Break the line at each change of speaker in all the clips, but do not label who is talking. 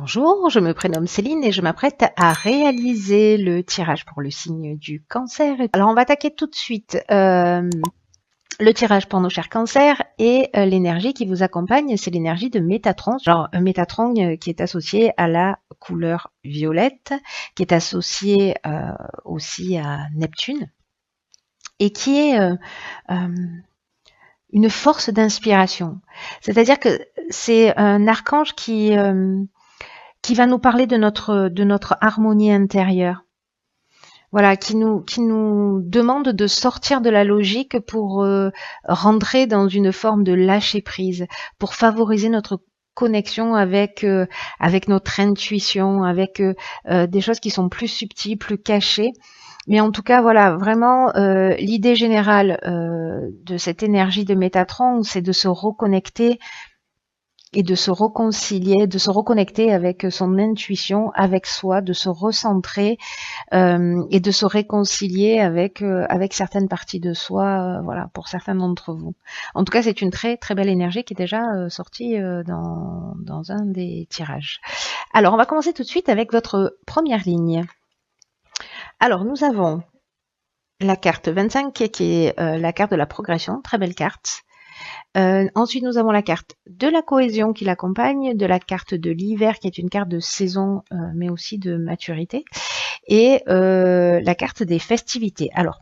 Bonjour, je me prénomme Céline et je m'apprête à réaliser le tirage pour le signe du cancer. Alors on va attaquer tout de suite le tirage pour nos chers cancers et l'énergie qui vous accompagne, c'est l'énergie de Métatron. Alors Métatron qui est associé à la couleur violette, qui est associé aussi à Neptune et qui est une force d'inspiration. C'est-à-dire que c'est un archange qui va nous parler de notre harmonie intérieure. Voilà, qui nous demande de sortir de la logique pour rentrer dans une forme de lâcher prise, pour favoriser notre connexion avec notre intuition, avec des choses qui sont plus subtiles, plus cachées. Mais en tout cas, voilà, vraiment, l'idée générale de cette énergie de Métatron, c'est de se reconnecter et de se réconcilier, de se reconnecter avec son intuition, avec soi, de se recentrer et de se réconcilier avec certaines parties de soi, voilà, pour certains d'entre vous. En tout cas, c'est une très très belle énergie qui est déjà sortie dans un des tirages. Alors, on va commencer tout de suite avec votre première ligne. Alors, nous avons la carte 25 qui est la carte de la progression, très belle carte. Ensuite, nous avons la carte de la cohésion qui l'accompagne, de la carte de l'hiver qui est une carte de saison, mais aussi de maturité, et la carte des festivités. Alors,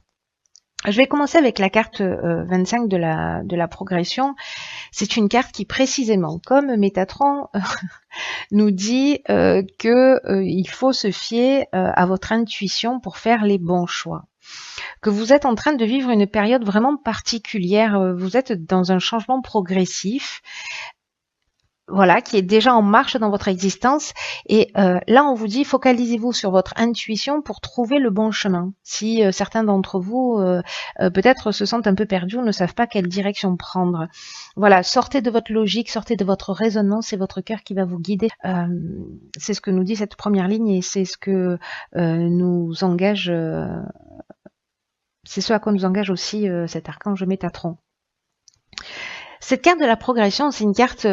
je vais commencer avec la carte 25 de la progression. C'est une carte qui précisément, comme Métatron, nous dit qu'il faut se fier à votre intuition pour faire les bons choix. Que vous êtes en train de vivre une période vraiment particulière, vous êtes dans un changement progressif, voilà, qui est déjà en marche dans votre existence. Et là, on vous dit, focalisez-vous sur votre intuition pour trouver le bon chemin. Si certains d'entre vous, peut-être se sentent un peu perdus ou ne savent pas quelle direction prendre. Voilà, sortez de votre logique, sortez de votre raisonnement, c'est votre cœur qui va vous guider. C'est ce que nous dit cette première ligne et c'est ce que nous engage... c'est ce à quoi nous engage aussi cet archange Métatron. Cette carte de la progression, c'est une carte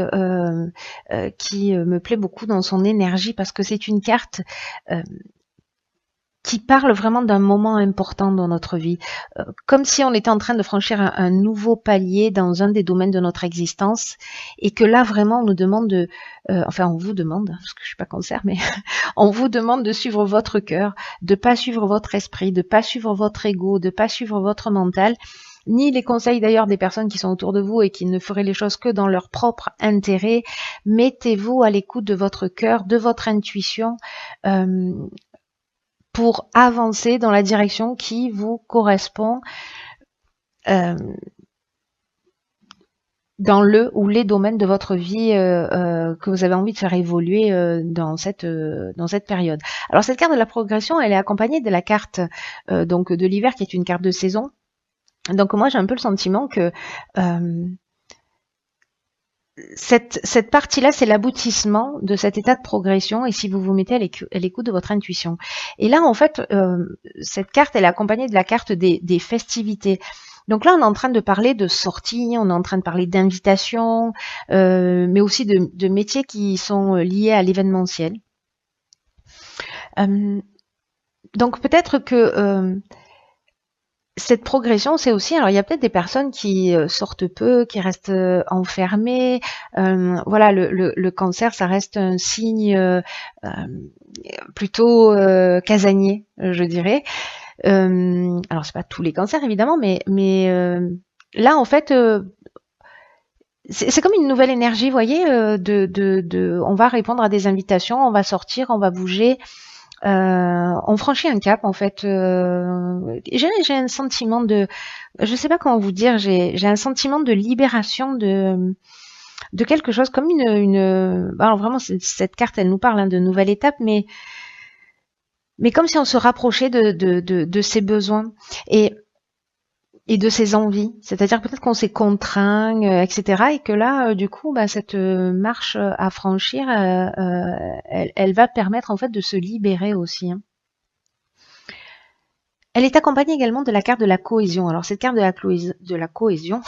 qui me plaît beaucoup dans son énergie parce que c'est une carte qui parle vraiment d'un moment important dans notre vie, comme si on était en train de franchir un nouveau palier dans un des domaines de notre existence et que là vraiment on nous demande de, enfin on vous demande, parce que je suis pas cancer, mais on vous demande de suivre votre cœur, de pas suivre votre esprit, de pas suivre votre ego, de pas suivre votre mental, ni les conseils d'ailleurs des personnes qui sont autour de vous et qui ne feraient les choses que dans leur propre intérêt. Mettez-vous à l'écoute de votre cœur, de votre intuition, pour avancer dans la direction qui vous correspond dans le ou les domaines de votre vie que vous avez envie de faire évoluer dans cette période. Alors cette carte de la progression, elle est accompagnée de la carte donc de l'hiver qui est une carte de saison. Donc moi j'ai un peu le sentiment que cette partie-là, c'est l'aboutissement de cet état de progression et si vous vous mettez à l'écoute de votre intuition. Et là, en fait, cette carte, elle est accompagnée de la carte des festivités. Donc là, on est en train de parler de sorties, on est en train de parler d'invitations, mais aussi de métiers qui sont liés à l'événementiel. Donc peut-être que... cette progression, c'est aussi, alors il y a peut-être des personnes qui sortent peu, qui restent enfermées. Voilà, le cancer, ça reste un signe plutôt casanier, je dirais. Alors c'est pas tous les cancers évidemment, mais là en fait, c'est comme une nouvelle énergie, vous voyez, on va répondre à des invitations, on va sortir, on va bouger. On franchit un cap en fait. J'ai un sentiment de, je sais pas comment vous dire, j'ai un sentiment de libération de quelque chose comme alors vraiment cette carte elle nous parle de nouvelle étape, mais comme si on se rapprochait de ses besoins et de ses envies. C'est-à-dire peut-être qu'on s'est contraint, etc. Et que là, du coup, cette marche à franchir, elle va permettre en fait de se libérer aussi. Hein. Elle est accompagnée également de la carte de la cohésion. Alors cette carte de la cohésion,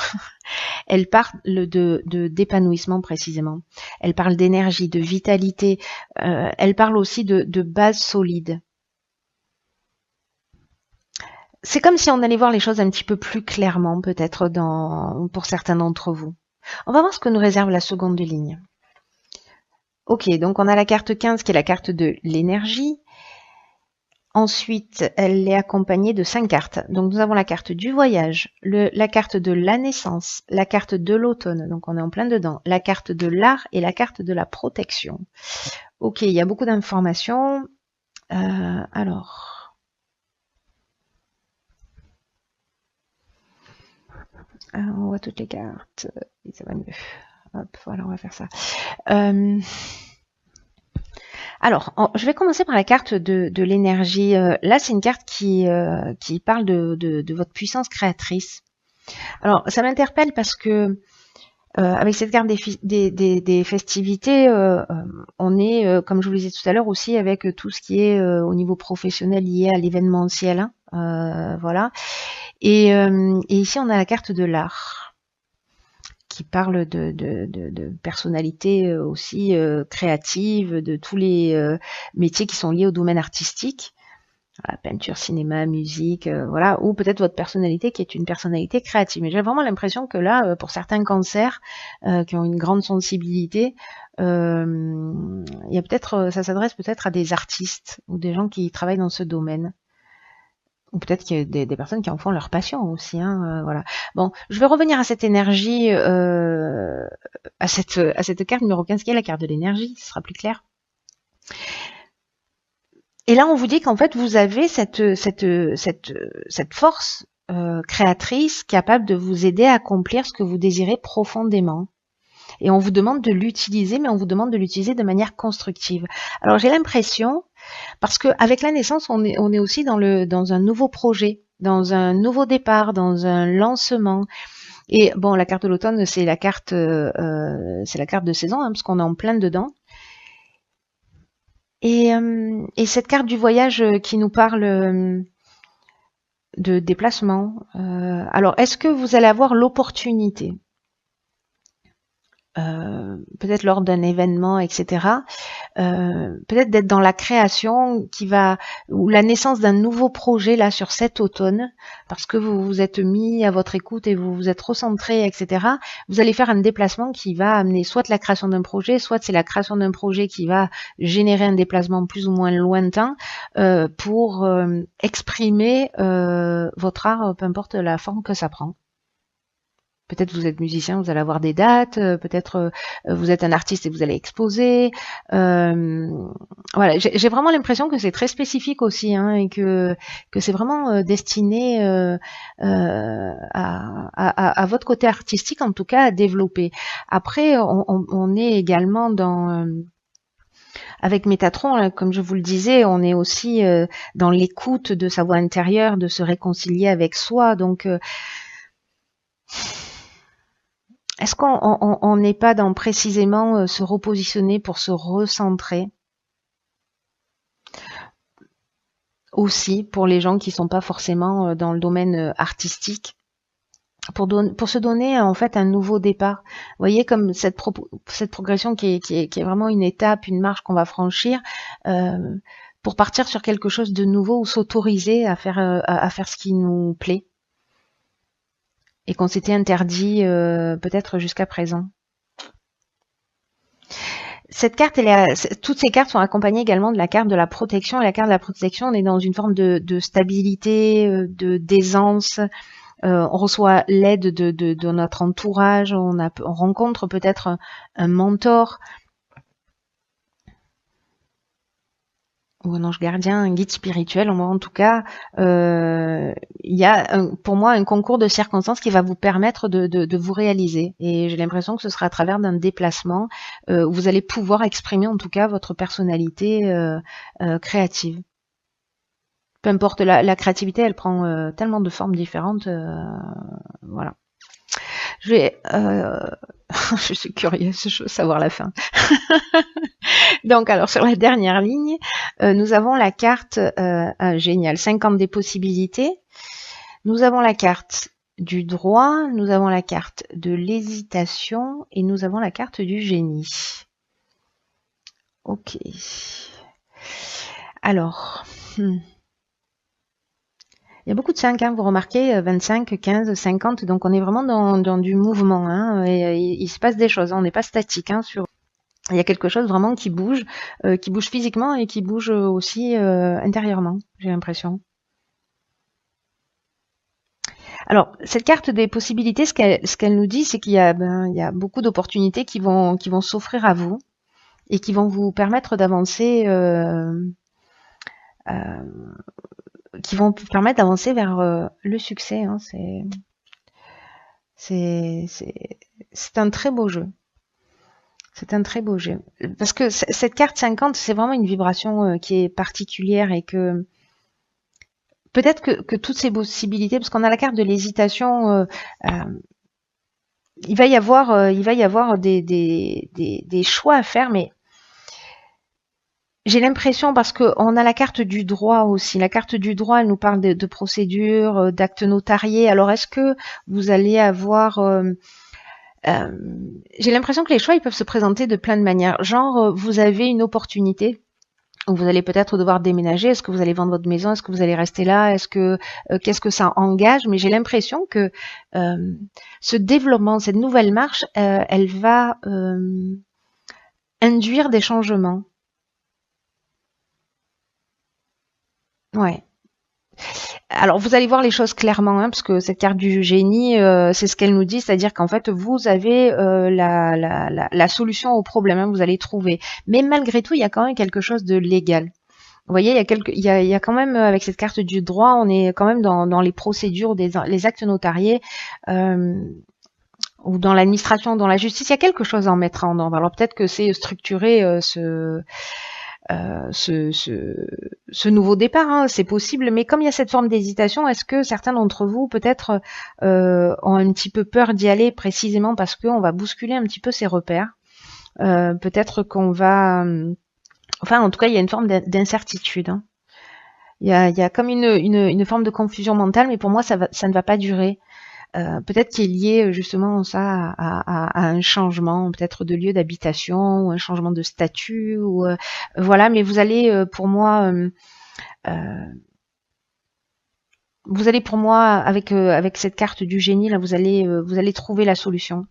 elle parle d'épanouissement précisément. Elle parle d'énergie, de vitalité. Elle parle aussi de base solide. C'est comme si on allait voir les choses un petit peu plus clairement, peut-être pour certains d'entre vous. On va voir ce que nous réserve la seconde ligne. Ok, donc on a la carte 15 qui est la carte de l'énergie. Ensuite, elle est accompagnée de 5 cartes. Donc nous avons la carte du voyage, la carte de la naissance, la carte de l'automne, donc on est en plein dedans, la carte de l'art et la carte de la protection. Ok, il y a beaucoup d'informations. Alors, on voit toutes les cartes, et ça va mieux. Hop, voilà, on va faire ça. Alors, je vais commencer par la carte de l'énergie. Là, c'est une carte qui parle de votre puissance créatrice. Alors, ça m'interpelle parce que avec cette carte des festivités, on est, comme je vous le disais tout à l'heure, aussi avec tout ce qui est au niveau professionnel lié à l'événementiel. Hein, voilà. Et ici, on a la carte de l'art qui parle de personnalités aussi créatives, de tous les métiers qui sont liés au domaine artistique, voilà, peinture, cinéma, musique, voilà, ou peut-être votre personnalité qui est une personnalité créative. Mais j'ai vraiment l'impression que là, pour certains cancers qui ont une grande sensibilité, il y a peut-être, ça s'adresse peut-être à des artistes ou des gens qui travaillent dans ce domaine. Ou peut-être qu'il y a des personnes qui en font leur passion aussi. Hein, voilà. Bon, je vais revenir à cette énergie, à cette carte numéro 15 qui est la carte de l'énergie, ce sera plus clair. Et là, on vous dit qu'en fait, vous avez cette force créatrice capable de vous aider à accomplir ce que vous désirez profondément. Et on vous demande de l'utiliser, mais on vous demande de l'utiliser de manière constructive. Alors, j'ai l'impression, parce qu'avec la naissance, on est aussi dans un nouveau projet, dans un nouveau départ, dans un lancement. Et bon, la carte de l'automne, c'est la carte de saison, hein, parce qu'on est en plein dedans. Et cette carte du voyage qui nous parle de déplacement. Alors, est-ce que vous allez avoir l'opportunité peut-être lors d'un événement, etc. Peut-être d'être dans la création ou la naissance d'un nouveau projet là sur cet automne, parce que vous vous êtes mis à votre écoute et vous vous êtes recentré, etc. Vous allez faire un déplacement qui va amener soit la création d'un projet, soit c'est la création d'un projet qui va générer un déplacement plus ou moins lointain pour exprimer votre art, peu importe la forme que ça prend. Peut-être vous êtes musicien, vous allez avoir des dates, peut-être vous êtes un artiste et vous allez exposer. Voilà, j'ai vraiment l'impression que c'est très spécifique aussi, hein, et que c'est vraiment destiné à votre côté artistique, en tout cas, à développer. Après, on est également dans avec Métatron, comme je vous le disais, on est aussi dans l'écoute de sa voix intérieure, de se réconcilier avec soi. Donc est-ce qu'on n'est pas dans précisément se repositionner pour se recentrer? Aussi, pour les gens qui sont pas forcément dans le domaine artistique, pour se donner en fait un nouveau départ. Vous voyez, comme cette progression qui est vraiment une étape, une marche qu'on va franchir, pour partir sur quelque chose de nouveau ou s'autoriser à faire ce qui nous plaît. Et qu'on s'était interdit peut-être jusqu'à présent. Cette carte, toutes ces cartes sont accompagnées également de la carte de la protection. Et la carte de la protection, on est dans une forme de stabilité, d'aisance. On reçoit l'aide de notre entourage. On rencontre peut-être un mentor. Ou un ange gardien, un guide spirituel. En tout cas, il y a pour moi un concours de circonstances qui va vous permettre de vous réaliser. Et j'ai l'impression que ce sera à travers d'un déplacement où vous allez pouvoir exprimer en tout cas votre personnalité créative. Peu importe, la créativité, elle prend tellement de formes différentes. Voilà. Je suis curieuse, je veux savoir la fin. Donc, alors, sur la dernière ligne, nous avons la carte géniale, 50 des possibilités. Nous avons la carte du droit, nous avons la carte de l'hésitation et nous avons la carte du génie. Ok. Alors, il y a beaucoup de 5, hein, vous remarquez, 25, 15, 50, donc on est vraiment dans du mouvement, hein, et il se passe des choses, hein, on n'est pas statique, hein, il y a quelque chose vraiment qui bouge physiquement et qui bouge aussi intérieurement, j'ai l'impression. Alors, cette carte des possibilités, ce qu'elle nous dit, c'est qu'il y a beaucoup d'opportunités qui vont s'offrir à vous et qui vont vous permettre d'avancer, qui vont vous permettre d'avancer vers le succès, hein. C'est un très beau jeu. C'est un très beau jeu. Parce que cette carte 50, c'est vraiment une vibration qui est particulière et que peut-être que toutes ces possibilités, parce qu'on a la carte de l'hésitation, il va y avoir des choix à faire, mais j'ai l'impression, parce qu'on a la carte du droit aussi. La carte du droit, elle nous parle de procédures, d'actes notariés. Alors, est-ce que vous allez avoir... j'ai l'impression que les choix, ils peuvent se présenter de plein de manières. Genre, vous avez une opportunité où vous allez peut-être devoir déménager. Est-ce que vous allez vendre votre maison? Est-ce que vous allez rester là? Est-ce que qu'est-ce que ça engage? Mais j'ai l'impression que ce développement, cette nouvelle marche, elle va induire des changements. Ouais. Alors, vous allez voir les choses clairement, hein, parce que cette carte du génie, c'est ce qu'elle nous dit, c'est-à-dire qu'en fait, vous avez la solution au problème, hein, vous allez trouver. Mais malgré tout, il y a quand même quelque chose de légal. Vous voyez, il y a quand même, avec cette carte du droit, on est quand même dans les procédures, les actes notariés, ou dans l'administration, dans la justice. Il y a quelque chose à en mettre en ordre. Alors peut-être que c'est structurer ce nouveau départ, hein, c'est possible, mais comme il y a cette forme d'hésitation, est-ce que certains d'entre vous peut-être ont un petit peu peur d'y aller précisément parce qu'on va bousculer un petit peu ses repères, peut-être qu'on va... Enfin, en tout cas, il y a une forme d'incertitude, hein. Il y a comme une forme de confusion mentale, mais pour moi, ça ne va pas durer. Peut-être qu'il est lié justement ça à un changement, peut-être de lieu d'habitation, ou un changement de statut, ou voilà. Mais pour moi, vous allez pour moi avec cette carte du génie là, vous allez trouver la solution.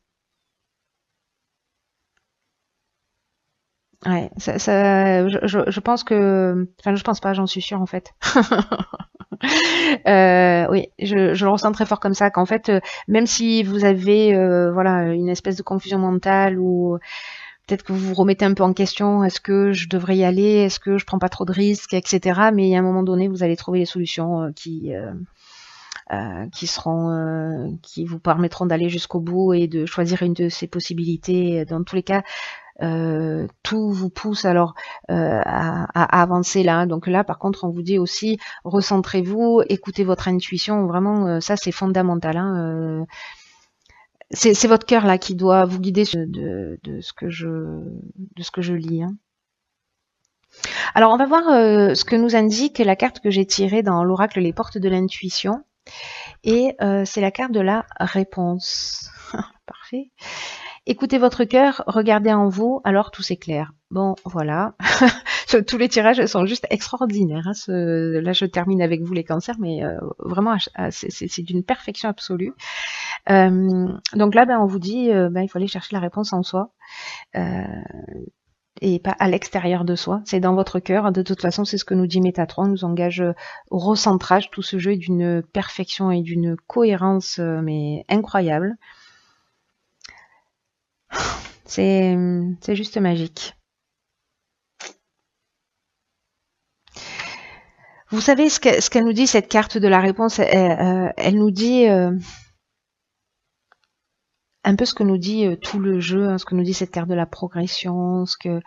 Ouais, je pense que, enfin, je pense pas, j'en suis sûre en fait. Oui, je le ressens très fort comme ça, qu'en fait, même si vous avez, voilà, une espèce de confusion mentale ou peut-être que vous vous remettez un peu en question, est-ce que je devrais y aller, est-ce que je prends pas trop de risques, etc. Mais à un moment donné, vous allez trouver les solutions qui vous permettront d'aller jusqu'au bout et de choisir une de ces possibilités. Dans tous les cas, tout vous pousse alors à avancer là. Donc là, par contre, on vous dit aussi, recentrez-vous, écoutez votre intuition. Vraiment, ça c'est fondamental, hein. C'est votre cœur là qui doit vous guider de ce que je lis, hein. Alors, on va voir ce que nous indique la carte que j'ai tirée dans l'oracle Les Portes de l'Intuition. Et c'est la carte de la réponse. Parfait. Écoutez votre cœur, regardez en vous, alors tout s'éclaire. Bon, voilà. Tous les tirages sont juste extraordinaires, hein. Là, je termine avec vous les cancers, mais vraiment, c'est d'une perfection absolue. Donc là, on vous dit, il faut aller chercher la réponse en soi. Et pas à l'extérieur de soi, c'est dans votre cœur. De toute façon, c'est ce que nous dit Métatron, nous engage au recentrage. Tout ce jeu est d'une perfection et d'une cohérence mais incroyable. C'est juste magique. Vous savez ce qu'elle nous dit, cette carte de la réponse, elle nous dit un peu ce que nous dit tout le jeu, hein, ce que nous dit cette carte de la progression, ce que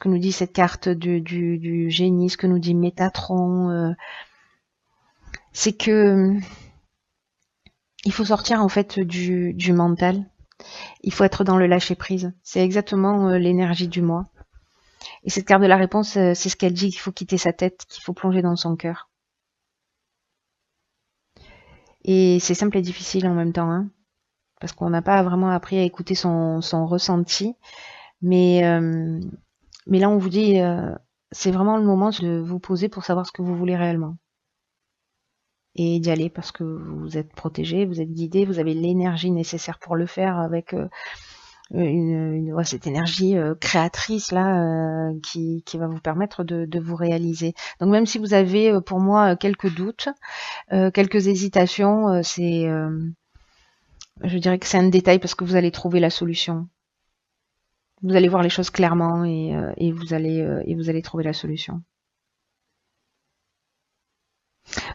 nous dit cette carte du génie, ce que nous dit Métatron, c'est que il faut sortir en fait du mental. Il faut être dans le lâcher prise. C'est exactement l'énergie du moi. Et cette carte de la réponse, c'est ce qu'elle dit, qu'il faut quitter sa tête, qu'il faut plonger dans son cœur. Et c'est simple et difficile en même temps, hein, parce qu'on n'a pas vraiment appris à écouter son ressenti. Mais, euh, mais là, on vous dit, c'est vraiment le moment de vous poser pour savoir ce que vous voulez réellement. Et d'y aller parce que vous êtes protégé, vous êtes guidé, vous avez l'énergie nécessaire pour le faire avec ouais, cette énergie créatrice là qui va vous permettre de vous réaliser. Donc même si vous avez pour moi quelques doutes, quelques hésitations, je dirais que c'est un détail parce que vous allez trouver la solution. Vous allez voir les choses clairement et vous allez trouver la solution.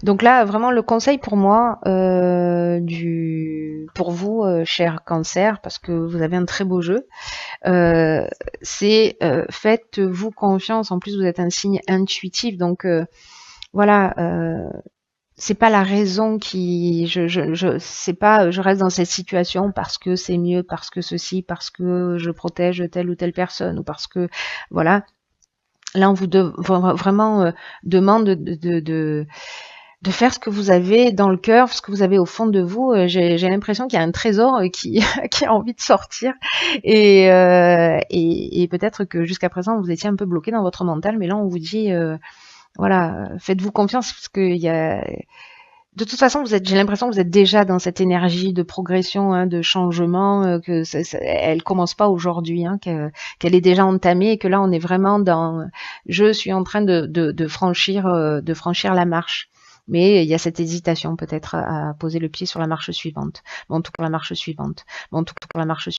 Donc là, vraiment, le conseil pour moi, pour vous, cher Cancer, parce que vous avez un très beau jeu, c'est faites-vous confiance. En plus, vous êtes un signe intuitif, donc voilà. C'est pas la raison qui, c'est pas, je reste dans cette situation parce que c'est mieux, parce que ceci, parce que je protège telle ou telle personne, ou parce que, voilà. Là, on vous vraiment demande de faire ce que vous avez dans le cœur, ce que vous avez au fond de vous. J'ai l'impression qu'il y a un trésor qui, qui a envie de sortir. Et peut-être que jusqu'à présent, vous étiez un peu bloqué dans votre mental, mais là, on vous dit, voilà, faites-vous confiance, parce qu'il y a... De toute façon, j'ai l'impression que vous êtes déjà dans cette énergie de progression, hein, de changement, que elle commence pas aujourd'hui, hein, qu'elle est déjà entamée et que là, on est vraiment dans, je suis en train de franchir la marche. Mais il y a cette hésitation peut-être à poser le pied sur la marche suivante. Bon, en tout cas, la marche suivante. Bon, en tout cas, la marche suivante.